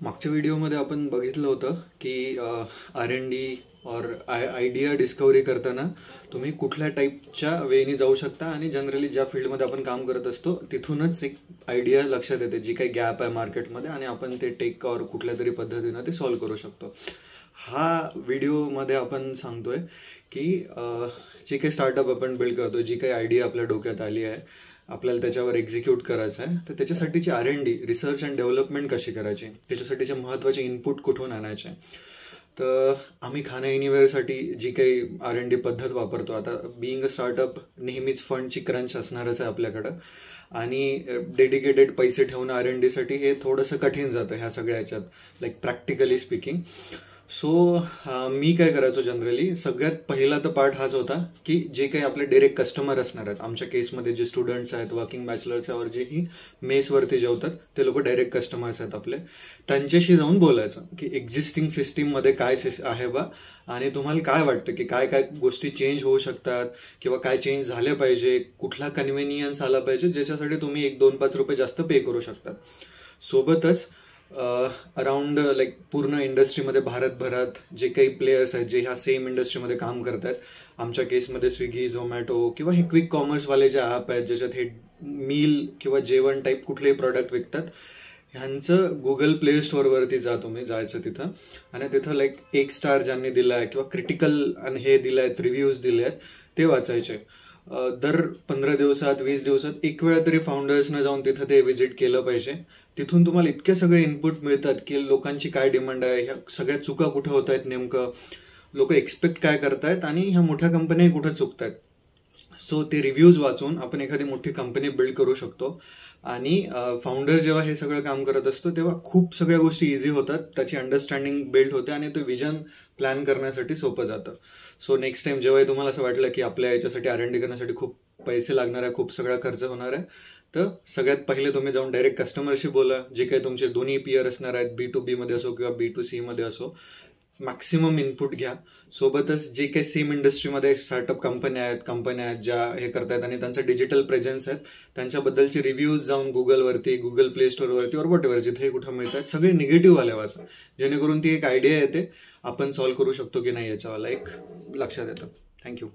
मागच्या व्हिडिओमध्ये आपण बघितलं होतं की R&D और आयडिया डिस्कवरी करताना तुम्ही कुठल्या टाईपच्या वेने जाऊ शकता आणि जनरली ज्या फील्डमध्ये आपण काम करत असतो तिथूनच एक आयडिया लक्षात येते, जी काही गॅप आहे मार्केटमध्ये आणि आपण ते टेक और कुठल्या तरी पद्धतीनं ते सॉल्व्ह करू शकतो. हा व्हिडिओमध्ये आपण सांगतोय की जे काही स्टार्टअप आपण बिल्ड करतो, जी काही आयडिया आपल्या डोक्यात आली आहे, आपल्याला त्याच्यावर एक्झिक्यूट करायचं आहे, तर त्याच्यासाठीची R&D रिसर्च अँड डेव्हलपमेंट कशी करायची, त्याच्यासाठीचे महत्त्वाचे इनपुट कुठून आणायचे. तर आम्ही खाना एनिवेअरसाठी जी काही R&D पद्धत वापरतो, आता बिईंग अ स्टार्टअप नेहमीच फंडची क्रंच असणारच आहे आपल्याकडं आणि डेडिकेटेड पैसे ठेवणं R&Dसाठी हे थोडंसं कठीण जातं ह्या सगळ्या ह्याच्यात, लाईक प्रॅक्टिकली स्पीकिंग. सो मी काय करायचो जनरली, सगळ्यात पहिला तर पार्ट हाच होता की जे काही आपले डायरेक्ट कस्टमर असणार आहेत, आमच्या केसमध्ये जे स्टुडंट्स आहेत, वर्किंग बॅचलर्स आहेत, जेही मेसवरती जेवतात ते लोक डायरेक्ट कस्टमर्स आहेत आपले, त्यांच्याशी जाऊन बोलायचं की एक्झिस्टिंग सिस्टीममध्ये काय आहे बा आणि तुम्हाला काय वाटतं की काय काय गोष्टी चेंज होऊ शकतात किंवा काय चेंज झाले पाहिजे, कुठला कन्व्हिनियन्स आला पाहिजे ज्याच्यासाठी तुम्ही 1-2-5 रुपये जास्त पे करू शकतात. सोबतच अराउंड लाईक पूर्ण इंडस्ट्रीमध्ये भारतभरात जे काही प्लेयर्स आहेत जे ह्या सेम इंडस्ट्रीमध्ये काम करतात, आमच्या केसमध्ये स्विगी, झोमॅटो किंवा हे क्विक कॉमर्सवाले जे ॲप आहेत ज्याच्यात हे मील किंवा जेवण टाईप कुठलेही प्रॉडक्ट विकतात, ह्यांचं गुगल प्ले स्टोअरवरती तुम्ही जायचं तिथं आणि तिथं लाईक 1 स्टार ज्यांनी दिला आहे किंवा क्रिटिकल आणि हे दिलं आहेत, रिव्ह्यूज दिले आहेत ते वाचायचे. दर 15 दिवसात 20 दिवसात एक वेळा तरी फाउंडर्सनं जाऊन तिथं ते व्हिजिट केलं पाहिजे. तिथून तुम्हाला इतके सगळे इनपुट मिळतात की लोकांची काय डिमांड आहे, ह्या सगळ्या चुका कुठं होत आहेत, नेमकं लोक एक्सपेक्ट काय करतायत आणि ह्या मोठ्या कंपन्या कुठं चुकतायत. सो ते रिव्ह्यूज वाचून आपण एखादी मोठी कंपनी बिल्ड करू शकतो आणि फाउंडर जेव्हा हे सगळं काम करत असतो तेव्हा खूप सगळ्या गोष्टी इझी होतात, त्याची अंडरस्टँडिंग बिल्ड होते आणि ते विजन प्लॅन करण्यासाठी सोपं जातं. सो नेक्स्ट टाइम जेव्हा तुम्हाला असं वाटलं की आपल्या याच्यासाठी R&D करण्यासाठी खूप पैसे लागणार आहे, खूप सगळा खर्च होणार आहे, तर सगळ्यात पहिले तुम्ही जाऊन डायरेक्ट कस्टमरशी बोला, जे काही तुमचे दोन्ही पीअर असणार आहेत, B2B मध्ये असो किंवा B2C मध्ये असो, मॅक्सिमम इनपुट घ्या. सोबतच जे काही सेम इंडस्ट्रीमध्ये स्टार्टअप कंपन्या आहेत ज्या हे करतायत आणि त्यांचं डिजिटल प्रेझेन्स आहेत, त्यांच्याबद्दलचे रिव्ह्यूज जाऊन गुगलवरती, गुगल प्ले स्टोअरवरती और व्हॉटएव्हर जिथे कुठं मिळतात सगळे निगेटिव्ह आले वाचा, जेणेकरून ती एक आयडिया येते आपण सॉल्व्ह करू शकतो की नाही याच्यावाला एक लक्षात येतं. थँक्यू.